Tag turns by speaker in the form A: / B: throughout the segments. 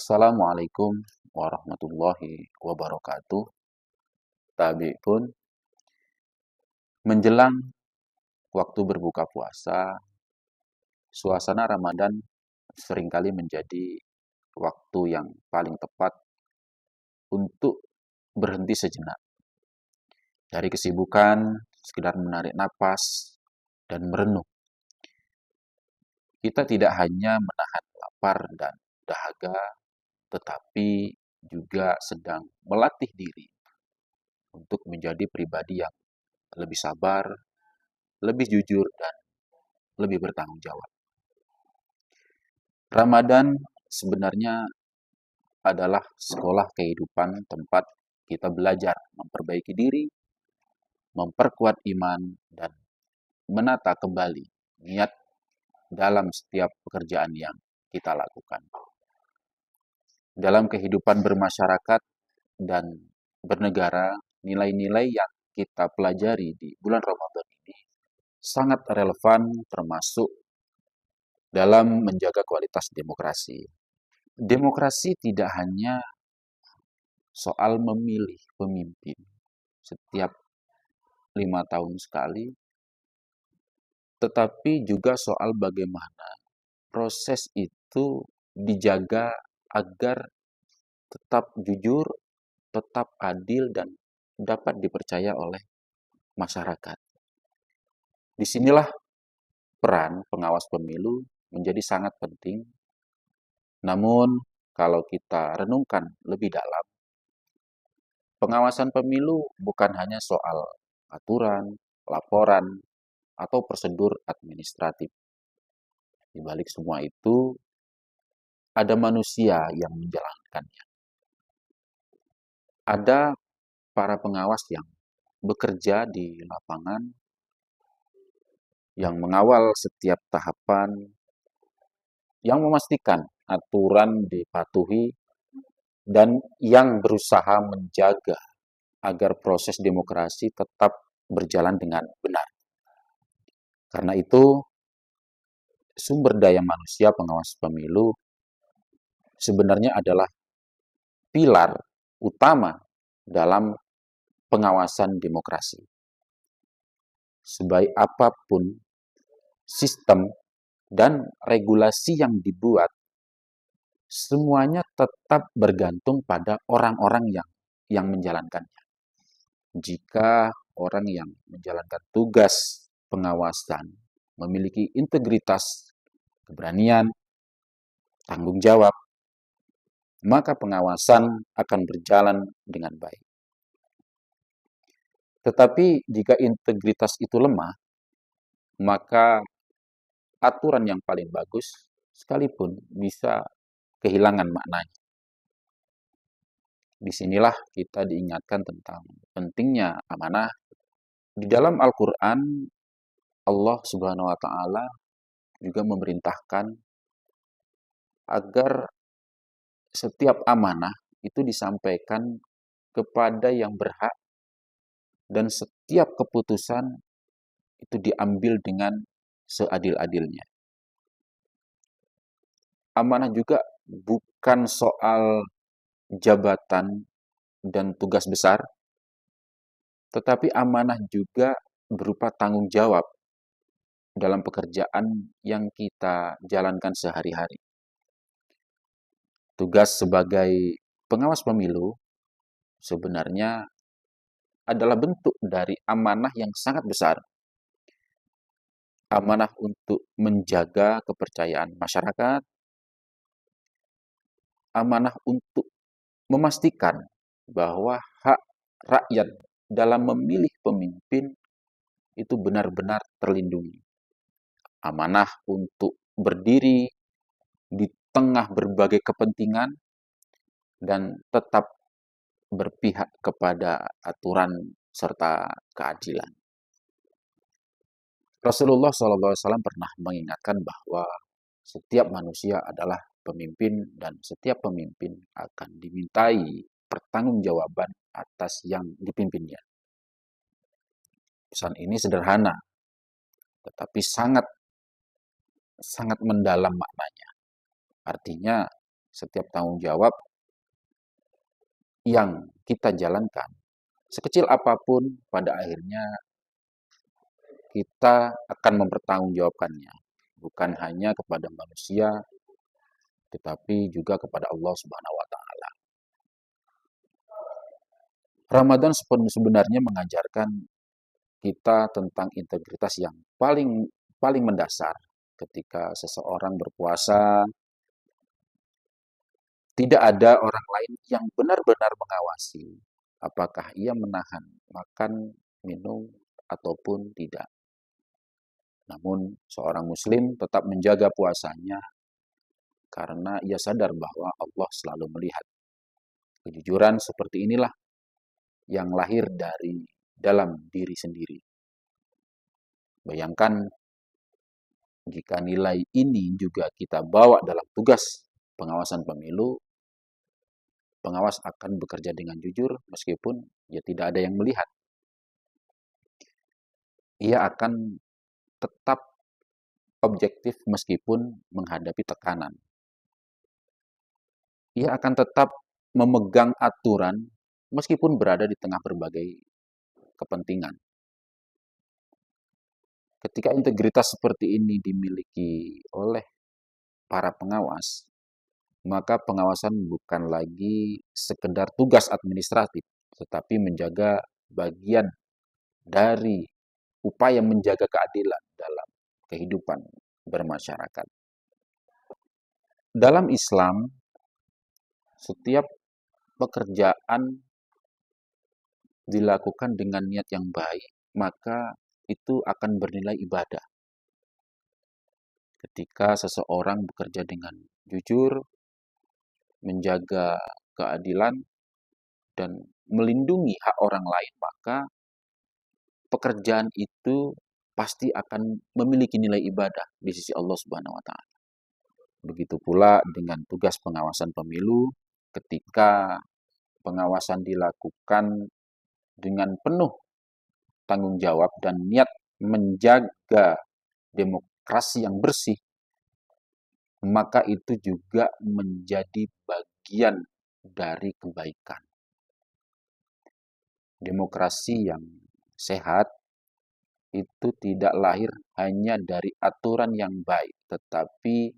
A: Assalamualaikum warahmatullahi wabarakatuh. Tabi pun menjelang waktu berbuka puasa, suasana Ramadan seringkali menjadi waktu yang paling tepat untuk berhenti sejenak dari kesibukan, sekedar menarik napas dan merenung. Kita tidak hanya menahan lapar dan dahaga, tetapi juga sedang melatih diri untuk menjadi pribadi yang lebih sabar, lebih jujur, dan lebih bertanggung jawab. Ramadan sebenarnya adalah sekolah kehidupan, tempat kita belajar memperbaiki diri, memperkuat iman, dan menata kembali niat dalam setiap pekerjaan yang kita lakukan. Dalam kehidupan bermasyarakat dan bernegara, nilai-nilai yang kita pelajari di bulan Ramadan ini sangat relevan, termasuk dalam menjaga kualitas demokrasi. Demokrasi tidak hanya soal memilih pemimpin setiap 5 tahun sekali, tetapi juga soal bagaimana proses itu dijaga agar tetap jujur, tetap adil, dan dapat dipercaya oleh masyarakat. Disinilah peran pengawas pemilu menjadi sangat penting. Namun, kalau kita renungkan lebih dalam, pengawasan pemilu bukan hanya soal aturan, laporan, atau prosedur administratif. Di balik semua itu, ada manusia yang menjalankannya. Ada para pengawas yang bekerja di lapangan, yang mengawal setiap tahapan, yang memastikan aturan dipatuhi, dan yang berusaha menjaga agar proses demokrasi tetap berjalan dengan benar. Karena itu, sumber daya manusia pengawas pemilu sebenarnya adalah pilar utama dalam pengawasan demokrasi. Sebaik apapun sistem dan regulasi yang dibuat, semuanya tetap bergantung pada orang-orang yang menjalankannya. Jika orang yang menjalankan tugas pengawasan memiliki integritas, keberanian, tanggung jawab, maka pengawasan akan berjalan dengan baik. Tetapi jika integritas itu lemah, maka aturan yang paling bagus sekalipun bisa kehilangan maknanya. Disinilah kita diingatkan tentang pentingnya amanah. Di dalam Al-Quran, Allah Subhanahu wa Ta'ala juga memerintahkan agar setiap amanah itu disampaikan kepada yang berhak, dan setiap keputusan itu diambil dengan seadil-adilnya. Amanah juga bukan soal jabatan dan tugas besar, tetapi amanah juga berupa tanggung jawab dalam pekerjaan yang kita jalankan sehari-hari. Tugas sebagai pengawas pemilu sebenarnya adalah bentuk dari amanah yang sangat besar. Amanah untuk menjaga kepercayaan masyarakat, amanah untuk memastikan bahwa hak rakyat dalam memilih pemimpin itu benar-benar terlindungi. Amanah untuk berdiri di tengah berbagai kepentingan dan tetap berpihak kepada aturan serta keadilan. Rasulullah SAW pernah mengingatkan bahwa setiap manusia adalah pemimpin dan setiap pemimpin akan dimintai pertanggungjawaban atas yang dipimpinnya. Pesan ini sederhana, tetapi sangat mendalam maknanya. Artinya, setiap tanggung jawab yang kita jalankan, sekecil apapun, pada akhirnya kita akan mempertanggungjawabkannya. Bukan hanya kepada manusia, tetapi juga kepada Allah Subhanahu wa Ta'ala. Ramadan sebenarnya mengajarkan kita tentang integritas yang paling paling mendasar. Ketika seseorang berpuasa, tidak ada orang lain yang benar-benar mengawasi apakah ia menahan makan, minum, ataupun tidak. Namun, seorang muslim tetap menjaga puasanya karena ia sadar bahwa Allah selalu melihat. Kejujuran seperti inilah yang lahir dari dalam diri sendiri. Bayangkan jika nilai ini juga kita bawa dalam tugas pengawasan pemilu, pengawas akan bekerja dengan jujur meskipun ya tidak ada yang melihat. Ia akan tetap objektif meskipun menghadapi tekanan. Ia akan tetap memegang aturan meskipun berada di tengah berbagai kepentingan. Ketika integritas seperti ini dimiliki oleh para pengawas, maka pengawasan bukan lagi sekedar tugas administratif, tetapi menjaga bagian dari upaya menjaga keadilan dalam kehidupan bermasyarakat. Dalam Islam, setiap pekerjaan dilakukan dengan niat yang baik, maka itu akan bernilai ibadah. Ketika seseorang bekerja dengan jujur, menjaga keadilan, dan melindungi hak orang lain, maka pekerjaan itu pasti akan memiliki nilai ibadah di sisi Allah Subhanahu wa Ta'ala. Begitu pula dengan tugas pengawasan pemilu, ketika pengawasan dilakukan dengan penuh tanggung jawab dan niat menjaga demokrasi yang bersih, maka itu juga menjadi bagian dari kebaikan. Demokrasi yang sehat itu tidak lahir hanya dari aturan yang baik, tetapi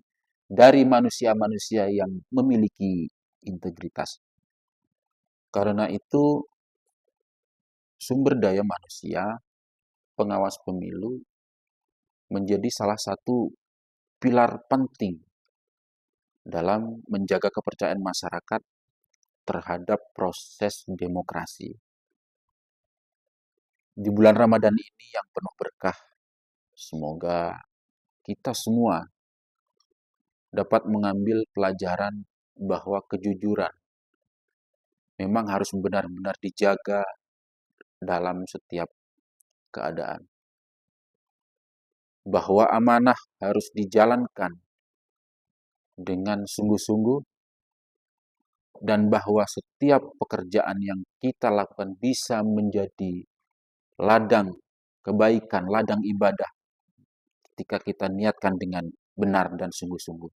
A: dari manusia-manusia yang memiliki integritas. Karena itu, sumber daya manusia, pengawas pemilu, menjadi salah satu pilar penting dalam menjaga kepercayaan masyarakat terhadap proses demokrasi. Di bulan Ramadan ini yang penuh berkah, semoga kita semua dapat mengambil pelajaran bahwa kejujuran memang harus benar-benar dijaga dalam setiap keadaan. Bahwa amanah harus dijalankan dengan sungguh-sungguh, dan bahwa setiap pekerjaan yang kita lakukan bisa menjadi ladang kebaikan, ladang ibadah ketika kita niatkan dengan benar dan sungguh-sungguh.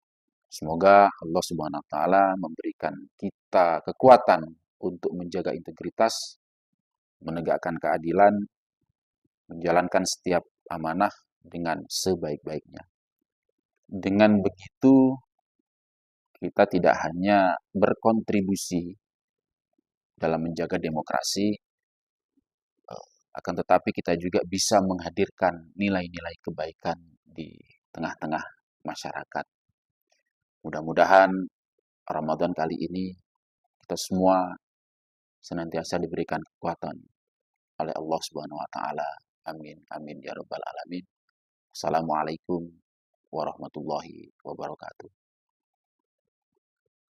A: Semoga Allah Subhanahu wa Ta'ala memberikan kita kekuatan untuk menjaga integritas, menegakkan keadilan, menjalankan setiap amanah dengan sebaik-baiknya. Dengan begitu, kita tidak hanya berkontribusi dalam menjaga demokrasi, akan tetapi kita juga bisa menghadirkan nilai-nilai kebaikan di tengah-tengah masyarakat. Mudah-mudahan Ramadan kali ini kita semua senantiasa diberikan kekuatan oleh Allah Subhanahu wa Ta'ala. Amin, amin ya rabbal alamin. Assalamualaikum warahmatullahi wabarakatuh.